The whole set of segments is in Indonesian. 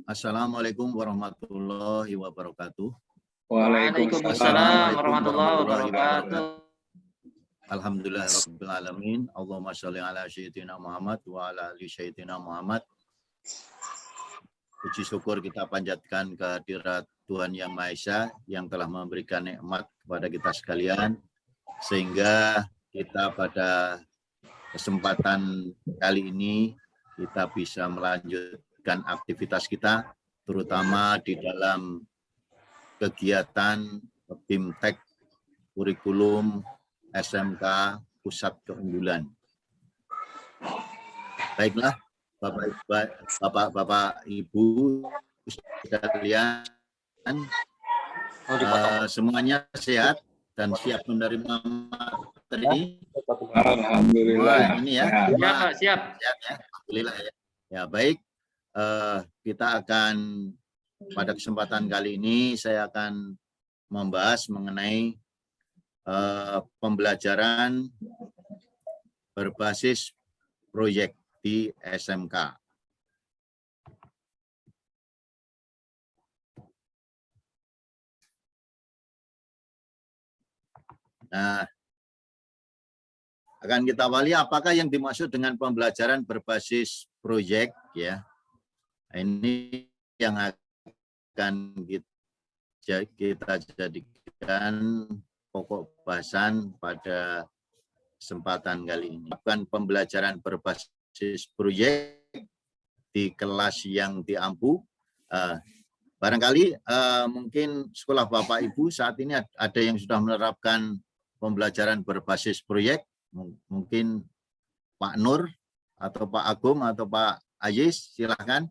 Assalamualaikum warahmatullahi wabarakatuh. Waalaikumsalam warahmatullahi wabarakatuh. Alhamdulillah rabbil alamin. Allahumma sholli ala sayyidina Muhammad wa ala ali sayyidina Muhammad. Puji syukur kita panjatkan kehadirat Tuhan Yang Maha Esa yang telah memberikan nikmat kepada kita sekalian, sehingga kita pada kesempatan kali ini kita bisa melanjutkan aktivitas kita, terutama di dalam kegiatan BIMTEK kurikulum SMK Pusat Keunggulan. Baiklah, Bapak Ibu sekalian, semuanya sehat dan siap menerima materi. Alhamdulillah. Ini ya, Siap. Sehat ya, alhamdulillah ya. Ya baik, kita akan pada kesempatan kali ini saya akan membahas mengenai pembelajaran berbasis proyek di SMK. Nah, akan kita awali apakah yang dimaksud dengan pembelajaran berbasis proyek ya. Ini yang akan kita jadikan pokok bahasan pada kesempatan kali ini. Bukan pembelajaran berbasis proyek di kelas yang diampu. Barangkali mungkin sekolah Bapak Ibu saat ini ada yang sudah menerapkan pembelajaran berbasis proyek. Mungkin Pak Nur atau Pak Agung atau Pak Aziz, silahkan.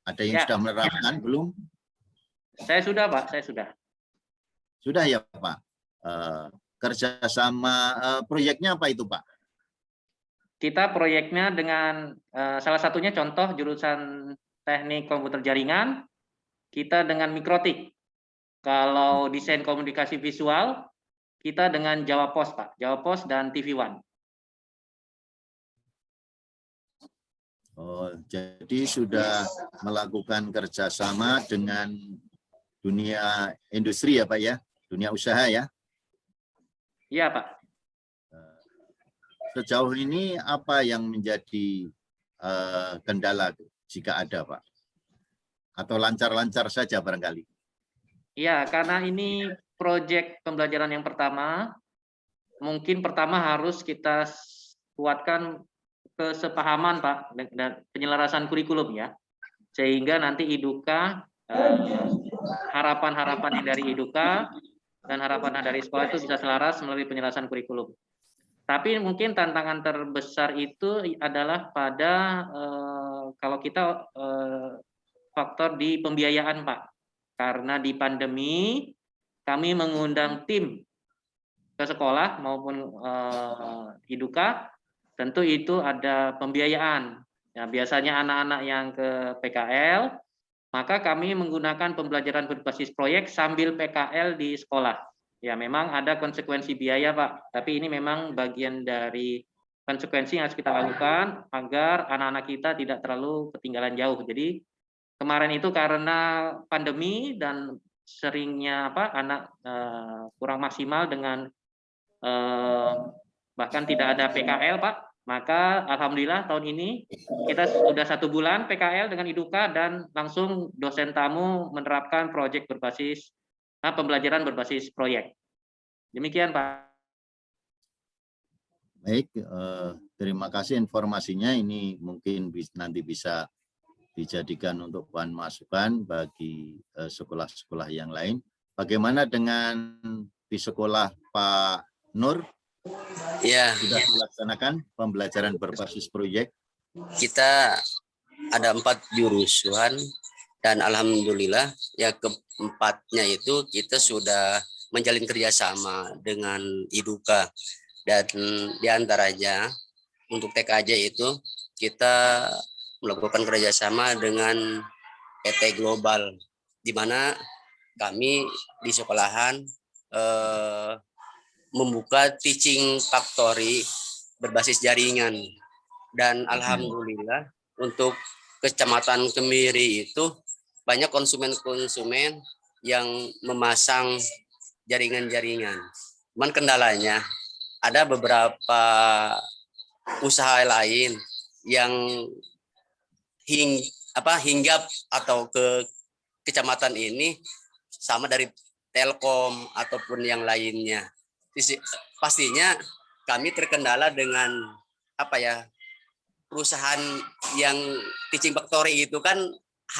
Ada yang sudah menerapkan belum? Saya sudah, Pak. Saya sudah. Sudah ya, Pak. Kerjasama proyeknya apa itu, Pak? Kita proyeknya dengan salah satunya contoh jurusan teknik komputer jaringan, kita dengan mikrotik. Kalau desain komunikasi visual, kita dengan Jawa Pos, Pak. Jawa Pos dan TV One. Oh, jadi sudah melakukan kerjasama dengan dunia industri ya, Pak ya? Dunia usaha ya? Iya, Pak. Sejauh ini apa yang menjadi kendala jika ada, Pak? Atau lancar-lancar saja barangkali? Iya, karena ini proyek pembelajaran yang pertama, mungkin pertama harus kita kuatkan kesepahaman, Pak, dan penyelarasan kurikulum ya. Sehingga nanti IDUKA, harapan-harapan yang dari IDUKA dan harapan dari sekolah itu bisa selaras melalui penyelarasan kurikulum. Tapi mungkin tantangan terbesar itu adalah pada kalau kita faktor di pembiayaan, Pak. Karena di pandemi kami mengundang tim ke sekolah maupun IDUKA, tentu itu ada pembiayaan. Ya, biasanya anak-anak yang ke PKL, maka kami menggunakan pembelajaran berbasis proyek sambil PKL di sekolah. Ya, memang ada konsekuensi biaya, Pak. Tapi ini memang bagian dari konsekuensi yang harus kita lakukan agar anak-anak kita tidak terlalu ketinggalan jauh. Jadi kemarin itu karena pandemi dan seringnya anak kurang maksimal dengan bahkan tidak ada PKL, Pak. Maka alhamdulillah tahun ini kita sudah 1 bulan PKL dengan IDUKA dan langsung dosen tamu menerapkan proyek berbasis pembelajaran berbasis proyek. Demikian, Pak. Baik, terima kasih informasinya. Ini mungkin nanti bisa dijadikan untuk bahan masukan bagi sekolah-sekolah yang lain. Bagaimana dengan di sekolah Pak Nur? Ya, sudah dilaksanakan pembelajaran berbasis proyek? Kita ada 4 jurusan dan alhamdulillah ya keempatnya itu kita sudah menjalin kerjasama dengan IDUKA, dan diantaranya untuk TKJ itu kita melakukan kerjasama dengan PT Global, di mana kami di sekolahan membuka teaching factory berbasis jaringan, dan alhamdulillah untuk Kecamatan Kemiri itu banyak konsumen-konsumen yang memasang jaringan-jaringan. Cuman kendalanya ada beberapa usaha lain yang hinggap atau ke kecamatan ini sama dari Telkom ataupun yang lainnya. Pastinya kami terkendala dengan perusahaan yang teaching factory itu kan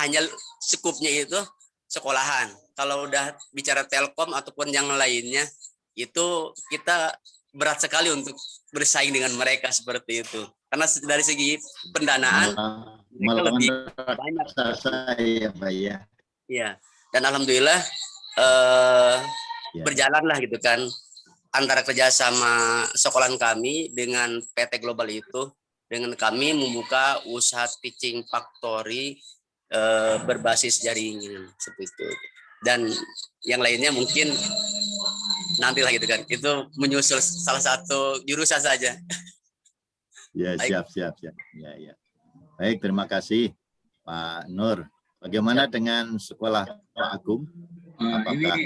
hanya skupnya itu sekolahan. Kalau udah bicara Telkom ataupun yang lainnya itu kita berat sekali untuk bersaing dengan mereka seperti itu. Karena dari segi pendanaan mereka lebih banyak. Ya, Pak ya. Iya. Dan alhamdulillah berjalanlah gitu kan antara kerjasama sekolahan kami dengan PT Global itu, dengan kami membuka usaha teaching factory berbasis jaringan seperti itu. Dan yang lainnya mungkin nantilah gitu kan. Itu menyusul salah satu jurusan saja. Ya, siap. Ya. Baik, terima kasih Pak Nur. Bagaimana dengan sekolah Pak Agung? Apakah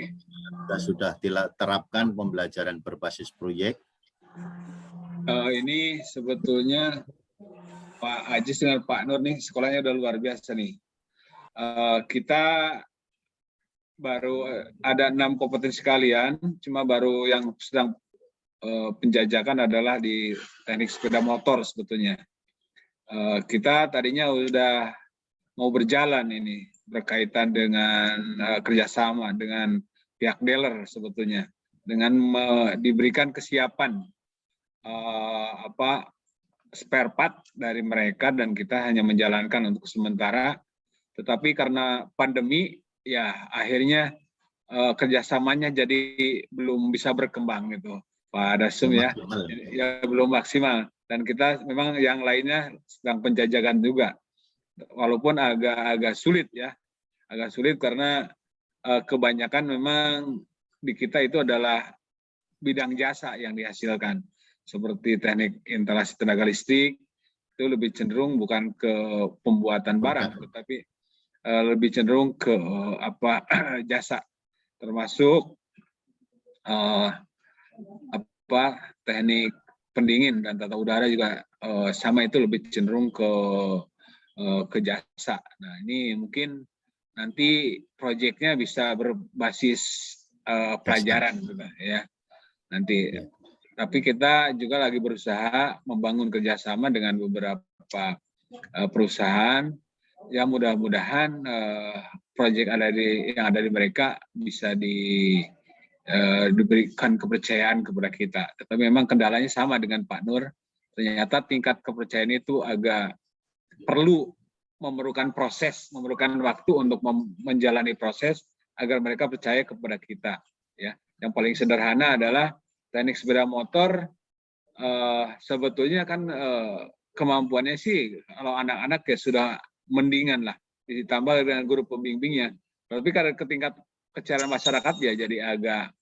sudah diterapkan pembelajaran berbasis proyek? Ini sebetulnya Pak Ajis dengan Pak Nur nih sekolahnya udah luar biasa nih. Kita baru ada 6 kompetensi kalian, cuma baru yang sedang penjajakan adalah di teknik sepeda motor sebetulnya. Kita tadinya udah mau berjalan ini berkaitan dengan kerjasama dengan pihak dealer sebetulnya, dengan diberikan kesiapan spare part dari mereka dan kita hanya menjalankan untuk sementara. Tetapi karena pandemi, ya akhirnya kerjasamanya jadi belum bisa berkembang gitu, Pak Dasum ya, belum maksimal. Dan kita memang yang lainnya sedang penjajakan juga, walaupun agak sulit ya, agak sulit karena kebanyakan memang di kita itu adalah bidang jasa yang dihasilkan, seperti teknik instalasi tenaga listrik itu lebih cenderung bukan ke pembuatan barang, tetapi lebih cenderung ke jasa, termasuk teknik pendingin dan tata udara juga sama, itu lebih cenderung ke jasa. Nah ini mungkin nanti proyeknya bisa berbasis pelajaran juga ya nanti. Tapi kita juga lagi berusaha membangun kerjasama dengan beberapa perusahaan. Ya mudah-mudahan proyek yang ada di mereka bisa diberikan kepercayaan kepada kita. Tetapi memang kendalanya sama dengan Pak Nur. Ternyata tingkat kepercayaan itu agak perlu memerlukan proses, memerlukan waktu untuk menjalani proses agar mereka percaya kepada kita. Ya, yang paling sederhana adalah teknik sepeda motor. Sebetulnya kan kemampuannya sih kalau anak-anak ya sudah mendingan lah, ditambah dengan guru pembimbingnya. Tapi karena tingkat kesadaran masyarakat ya jadi agak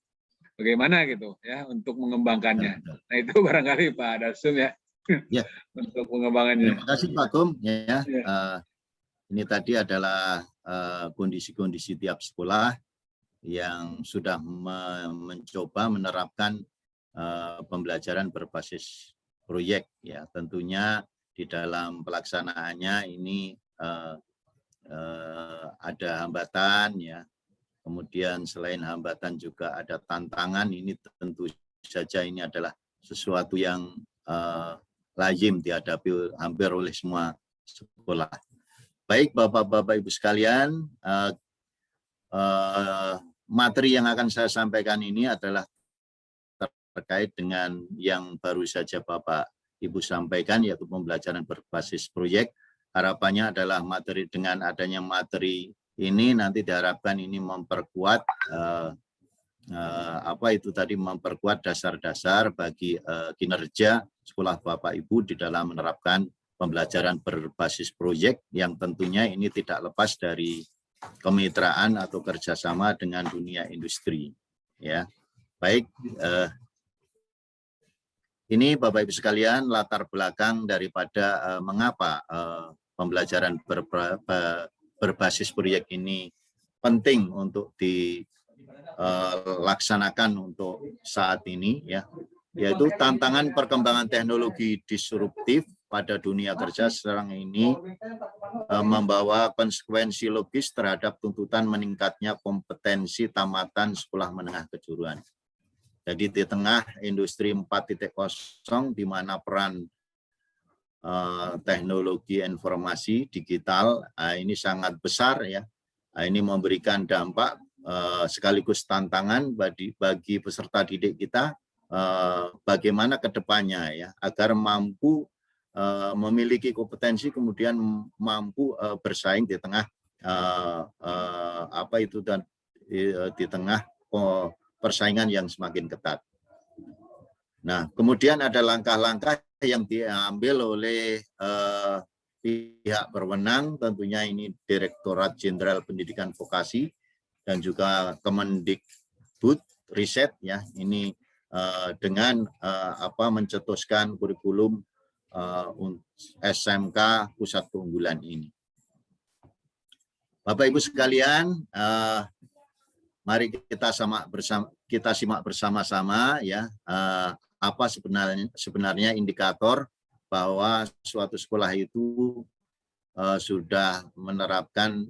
bagaimana gitu ya untuk mengembangkannya. Nah itu barangkali Pak Dasum ya, untuk pengembangannya. Terima kasih Pak Gum ya. Ini tadi adalah kondisi-kondisi tiap sekolah yang sudah mencoba menerapkan pembelajaran berbasis proyek ya. Tentunya di dalam pelaksanaannya ini ada hambatan ya. Kemudian selain hambatan juga ada tantangan. Ini tentu saja ini adalah sesuatu yang lazim dihadapi hampir oleh semua sekolah. Baik Bapak-Bapak Ibu sekalian, materi yang akan saya sampaikan ini adalah terkait dengan yang baru saja Bapak Ibu sampaikan, yaitu pembelajaran berbasis proyek. Harapannya adalah materi, dengan adanya materi ini nanti diharapkan ini memperkuat memperkuat dasar-dasar bagi kinerja sekolah Bapak Ibu di dalam menerapkan pembelajaran berbasis proyek, yang tentunya ini tidak lepas dari kemitraan atau kerjasama dengan dunia industri. Ya, baik. Ini Bapak Ibu sekalian latar belakang daripada mengapa pembelajaran berbasis proyek ini penting untuk dilaksanakan untuk saat ini, ya, yaitu tantangan perkembangan teknologi disruptif pada dunia kerja sekarang ini membawa konsekuensi logis terhadap tuntutan meningkatnya kompetensi tamatan sekolah menengah kejuruan. Jadi di tengah industri 4.0 di mana peran teknologi informasi digital ini sangat besar, ya. Ini memberikan dampak sekaligus tantangan bagi peserta didik kita bagaimana ke depannya, ya, agar mampu memiliki kompetensi kemudian mampu bersaing di tengah di tengah persaingan yang semakin ketat. Nah, kemudian ada langkah-langkah yang diambil oleh pihak berwenang, tentunya ini Direktorat Jenderal Pendidikan Vokasi dan juga Kemendikbud Riset, ya, ini dengan mencetuskan kurikulum SMK Pusat Keunggulan ini. Bapak Ibu sekalian, mari kita simak bersama-sama, ya, apa sebenarnya indikator bahwa suatu sekolah itu sudah menerapkan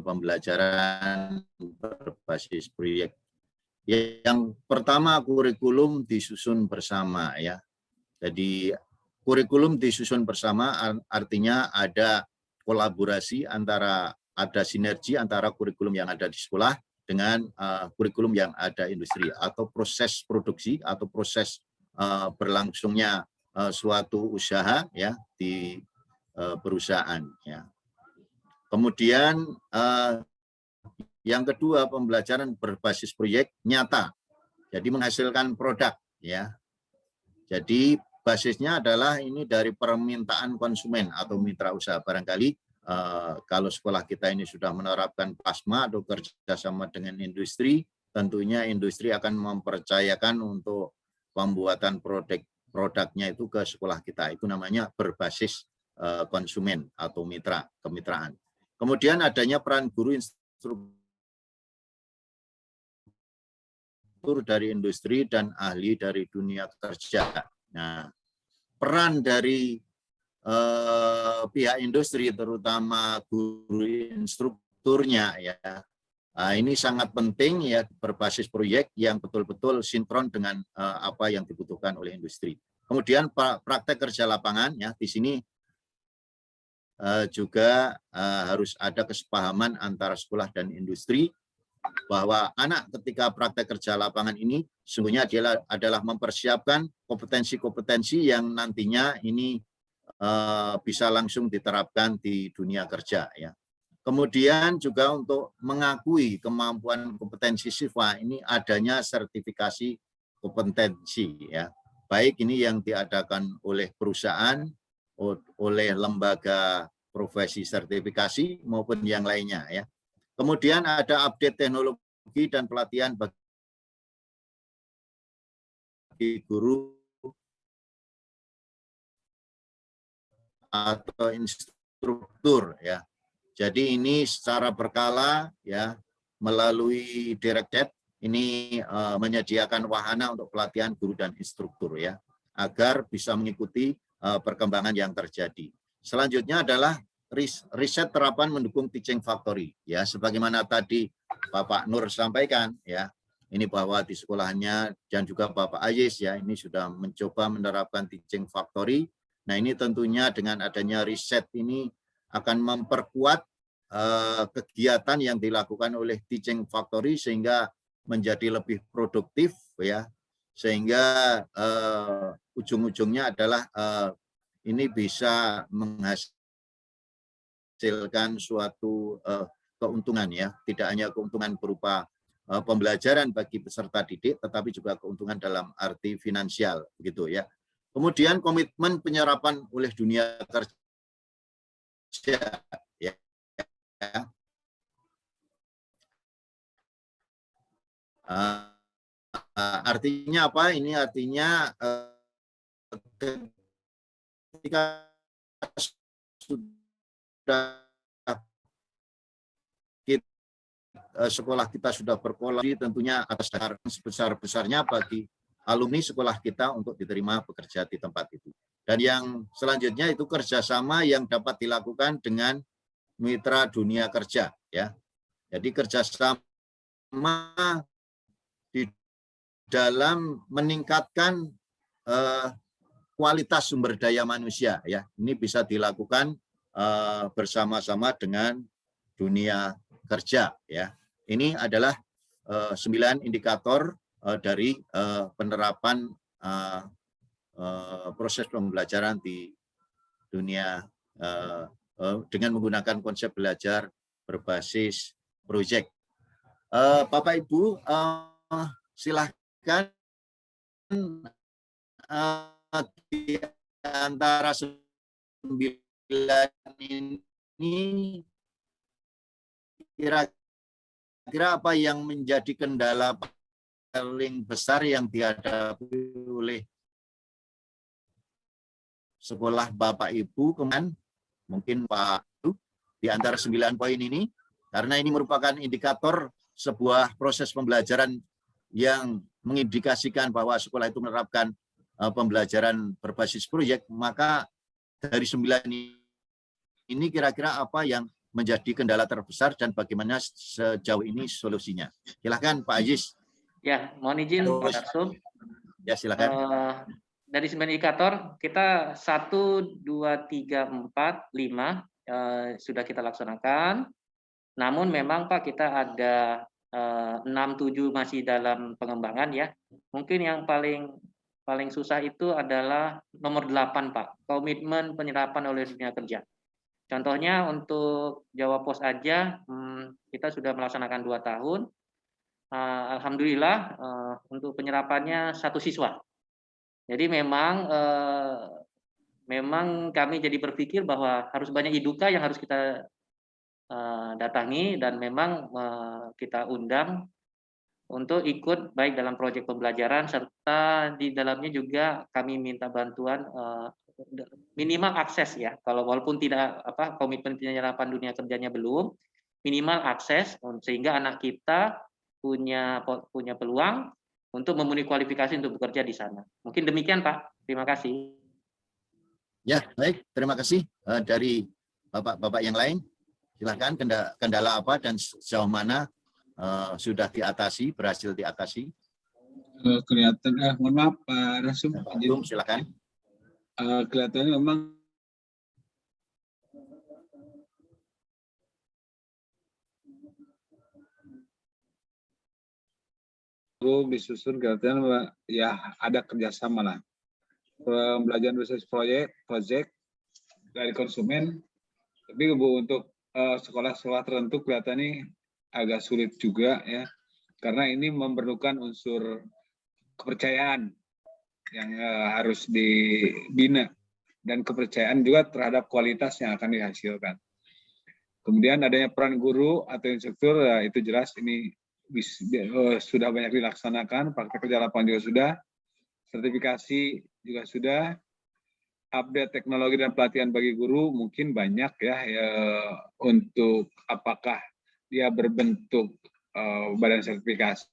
pembelajaran berbasis proyek. Yang pertama, kurikulum disusun bersama, ya. Jadi kurikulum disusun bersama artinya ada kolaborasi ada sinergi antara kurikulum yang ada di sekolah dengan kurikulum yang ada industri atau proses produksi atau proses berlangsungnya suatu usaha, ya, di perusahaan, ya. Kemudian yang kedua, pembelajaran berbasis proyek nyata, jadi menghasilkan produk, ya. Jadi basisnya adalah ini dari permintaan konsumen atau mitra usaha. Barangkali kalau sekolah kita ini sudah menerapkan PASMA atau kerjasama dengan industri, tentunya industri akan mempercayakan untuk pembuatan produknya itu ke sekolah kita. Itu namanya berbasis konsumen atau kemitraan. Kemudian adanya peran guru instruktur dari industri dan ahli dari dunia kerja. Nah, peran dari pihak industri, terutama guru instrukturnya, ya, ini sangat penting, ya, berbasis proyek yang betul-betul sinkron dengan apa yang dibutuhkan oleh industri. Kemudian praktek kerja lapangan, ya, di sini juga harus ada kesepahaman antara sekolah dan industri bahwa anak ketika praktek kerja lapangan ini sesungguhnya adalah mempersiapkan kompetensi-kompetensi yang nantinya ini bisa langsung diterapkan di dunia kerja, ya. Kemudian juga untuk mengakui kemampuan kompetensi siswa ini adanya sertifikasi kompetensi, ya. Baik ini yang diadakan oleh perusahaan, oleh lembaga profesi sertifikasi maupun yang lainnya, ya. Kemudian ada update teknologi dan pelatihan bagi guru atau instruktur, ya. Jadi ini secara berkala, ya, melalui Direktorat ini menyediakan wahana untuk pelatihan guru dan instruktur, ya, agar bisa mengikuti perkembangan yang terjadi. Selanjutnya adalah riset terapan mendukung teaching factory, ya, sebagaimana tadi Bapak Nur sampaikan, ya, ini bahwa di sekolahnya dan juga Bapak Ayis, ya, ini sudah mencoba menerapkan teaching factory. Nah, ini tentunya dengan adanya riset ini akan memperkuat kegiatan yang dilakukan oleh teaching factory sehingga menjadi lebih produktif, ya, sehingga ujung-ujungnya adalah ini bisa menghasilkan suatu keuntungan, ya, tidak hanya keuntungan berupa pembelajaran bagi peserta didik, tetapi juga keuntungan dalam arti finansial, begitu, ya. Kemudian komitmen penyerapan oleh dunia kerja, ya. Artinya apa? Ini artinya ketika sekolah kita sudah berkolaborasi, tentunya atas dasar sebesar-besarnya bagi alumni sekolah kita untuk diterima bekerja di tempat itu. Dan yang selanjutnya itu kerjasama yang dapat dilakukan dengan mitra dunia kerja, ya. Jadi kerjasama di dalam meningkatkan kualitas sumber daya manusia, ya. Ini bisa dilakukan bersama-sama dengan dunia kerja, ya. Ini adalah 9 indikator dari penerapan proses pembelajaran di dunia dengan menggunakan konsep belajar berbasis proyek. Bapak Ibu, silahkan di antara 9 ini kira-kira apa yang menjadi kendala paling besar yang dihadapi oleh sekolah Bapak Ibu, kemudian mungkin Pak di antara 9 poin ini, karena ini merupakan indikator sebuah proses pembelajaran yang mengindikasikan bahwa sekolah itu menerapkan pembelajaran berbasis proyek, maka dari 9 ini kira-kira apa yang menjadi kendala terbesar dan bagaimana sejauh ini solusinya. Silakan Pak Aziz. Ya, mohon izin Pak Arsum. Ya, silakan. Dari 9 indikator, kita 1, 2, 3, 4, 5 sudah kita laksanakan. Namun memang Pak, kita ada 6, 7 masih dalam pengembangan, ya. Mungkin yang paling susah itu adalah nomor 8 Pak, komitmen penyerapan oleh dunia kerja. Contohnya untuk Jawa Pos aja, kita sudah melaksanakan 2 tahun. Alhamdulillah untuk penyerapannya 1 siswa. Jadi memang kami jadi berpikir bahwa harus banyak iduka yang harus kita datangi, dan memang kita undang untuk ikut baik dalam proyek pembelajaran, serta di dalamnya juga kami minta bantuan minimal akses, ya. Kalau walaupun tidak komitmen penyerapan dunia kerjanya belum, minimal akses sehingga anak kita punya peluang untuk memenuhi kualifikasi untuk bekerja di sana. Mungkin demikian Pak. Terima kasih. Ya, baik. Terima kasih dari Bapak-Bapak yang lain. Silakan kendala apa dan sejauh mana sudah diatasi, berhasil diatasi. Kelihatan, mohon maaf Pak Rasum. Silakan. Kelihatannya memang disusun, kelihatannya ya ada kerjasama lah. Pembelajaran berbasis proyek dari konsumen, tapi untuk sekolah-sekolah tertentu kelihatannya agak sulit juga, ya, karena ini memerlukan unsur kepercayaan yang harus dibina, dan kepercayaan juga terhadap kualitas yang akan dihasilkan. Kemudian adanya peran guru atau instruktur, ya, itu jelas ini sudah banyak dilaksanakan, praktek kerja lapangan juga sudah, sertifikasi juga sudah, update teknologi dan pelatihan bagi guru mungkin banyak, ya, untuk apakah dia berbentuk badan sertifikasi,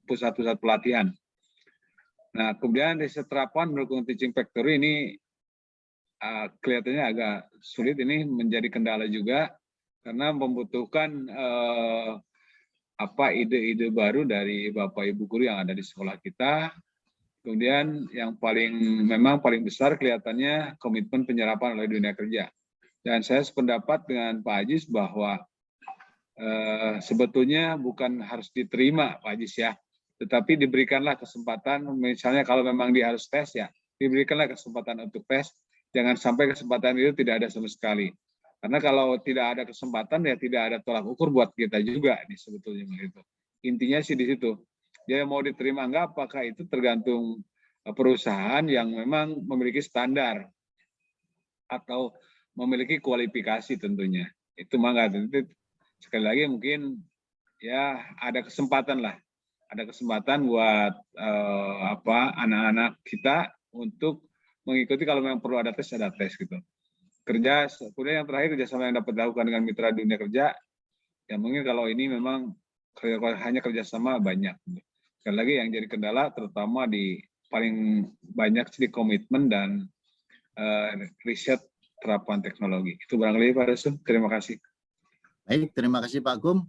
pusat-pusat pelatihan. Nah, kemudian riset terapan mendukung teaching factory ini kelihatannya agak sulit, ini menjadi kendala juga karena membutuhkan ide-ide baru dari Bapak Ibu guru yang ada di sekolah kita. Kemudian yang memang paling besar kelihatannya komitmen penyerapan oleh dunia kerja. Dan saya sependapat dengan Pak Aziz bahwa sebetulnya bukan harus diterima Pak Aziz, ya, tetapi diberikanlah kesempatan, misalnya kalau memang dia harus tes, ya, diberikanlah kesempatan untuk tes, jangan sampai kesempatan itu tidak ada sama sekali. Karena kalau tidak ada kesempatan, ya tidak ada tolak ukur buat kita juga, ini sebetulnya begitu. Intinya sih di situ. Dia mau diterima enggak, apakah itu tergantung perusahaan yang memang memiliki standar atau memiliki kualifikasi tentunya. Itu mangga. Sekali lagi mungkin ya ada kesempatan lah. Ada kesempatan buat anak-anak kita untuk mengikuti, kalau memang perlu ada tes gitu. Kemudian yang terakhir kerjasama yang dapat dilakukan dengan mitra dunia kerja. Ya mungkin kalau ini memang hanya kerjasama banyak. Sekali lagi yang jadi kendala terutama di paling banyak di komitmen dan riset terapan teknologi. Itu barangkali Pak Resul. Terima kasih. Baik, terima kasih Pak Gum.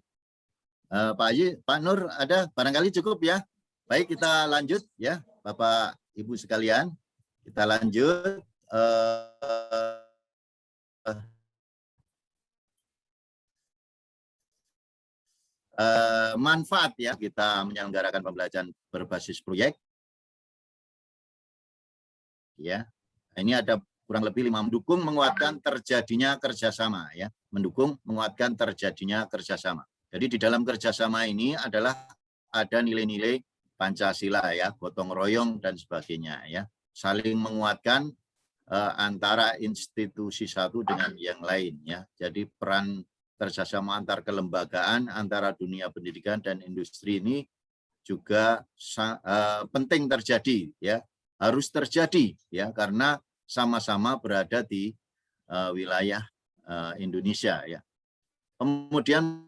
Pak Haji, Pak Nur ada? Barangkali cukup ya. Baik, kita lanjut ya, Bapak Ibu sekalian. Kita lanjut. Manfaat ya kita menyelenggarakan pembelajaran berbasis proyek. Ya, ini ada kurang lebih 5 mendukung menguatkan terjadinya kerjasama ya, mendukung menguatkan terjadinya kerjasama. Jadi di dalam kerjasama ini adalah ada nilai-nilai Pancasila ya, gotong royong dan sebagainya ya, saling menguatkan antara institusi satu dengan yang lain ya. Jadi peran kerjasama antar kelembagaan, antara dunia pendidikan dan industri ini juga penting terjadi ya, harus terjadi ya, karena sama-sama berada di wilayah Indonesia ya. Kemudian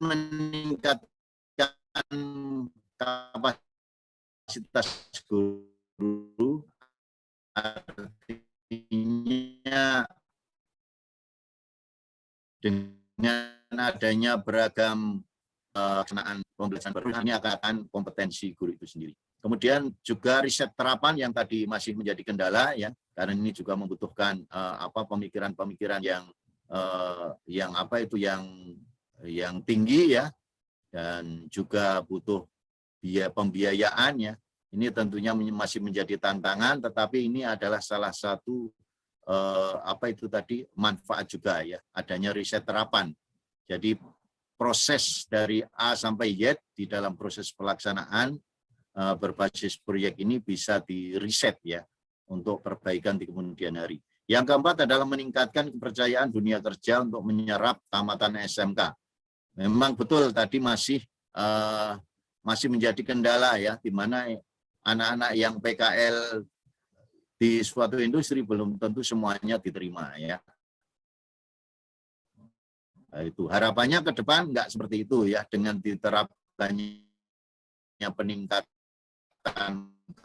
meningkatkan kapasitas guru, artinya dengan adanya beragam pelaksanaan pembelajaran baru ini akan kompetensi guru itu sendiri. Kemudian juga riset terapan yang tadi masih menjadi kendala ya, karena ini juga membutuhkan pemikiran-pemikiran yang tinggi ya, dan juga butuh pembiayaan ya. Ini tentunya masih menjadi tantangan, tetapi ini adalah salah satu manfaat juga ya, adanya riset terapan. Jadi proses dari A sampai Z di dalam proses pelaksanaan berbasis proyek ini bisa diriset ya untuk perbaikan di kemudian hari. Yang keempat adalah meningkatkan kepercayaan dunia kerja untuk menyerap tamatan SMK. Memang betul tadi masih menjadi kendala ya, di mana anak-anak yang PKL di suatu industri belum tentu semuanya diterima ya. Itu harapannya ke depan nggak seperti itu ya, dengan diterapkannya peningkatan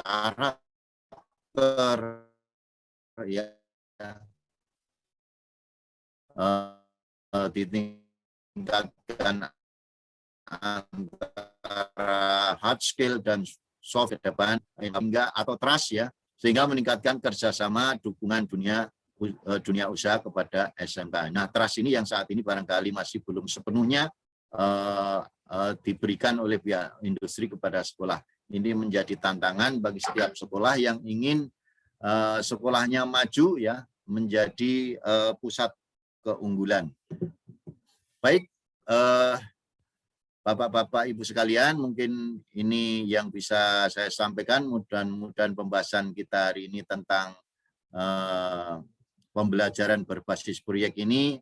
karakter ya, ditingkatkan antara hard skill dan soft depan hingga atau trust ya, sehingga meningkatkan kerjasama dukungan dunia usaha kepada SMK. Nah, trust ini yang saat ini barangkali masih belum sepenuhnya diberikan oleh pihak industri kepada sekolah. Ini menjadi tantangan bagi setiap sekolah yang ingin sekolahnya maju ya, menjadi pusat keunggulan. Baik, Bapak-bapak, Ibu sekalian, mungkin ini yang bisa saya sampaikan. Mudah-mudahan pembahasan kita hari ini tentang pembelajaran berbasis proyek ini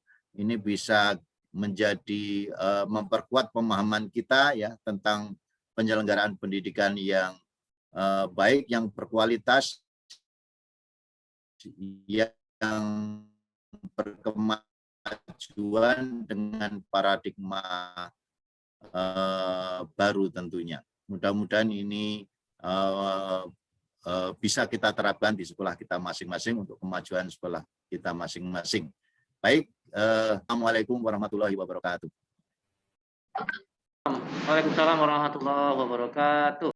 bisa menjadi memperkuat pemahaman kita ya tentang penyelenggaraan pendidikan yang baik, yang berkualitas, yang berkemajuan dengan paradigma baru tentunya. Mudah-mudahan ini bisa kita terapkan di sekolah kita masing-masing untuk kemajuan sekolah kita masing-masing. Baik, Assalamualaikum warahmatullahi wabarakatuh. Waalaikumsalam warahmatullahi wabarakatuh.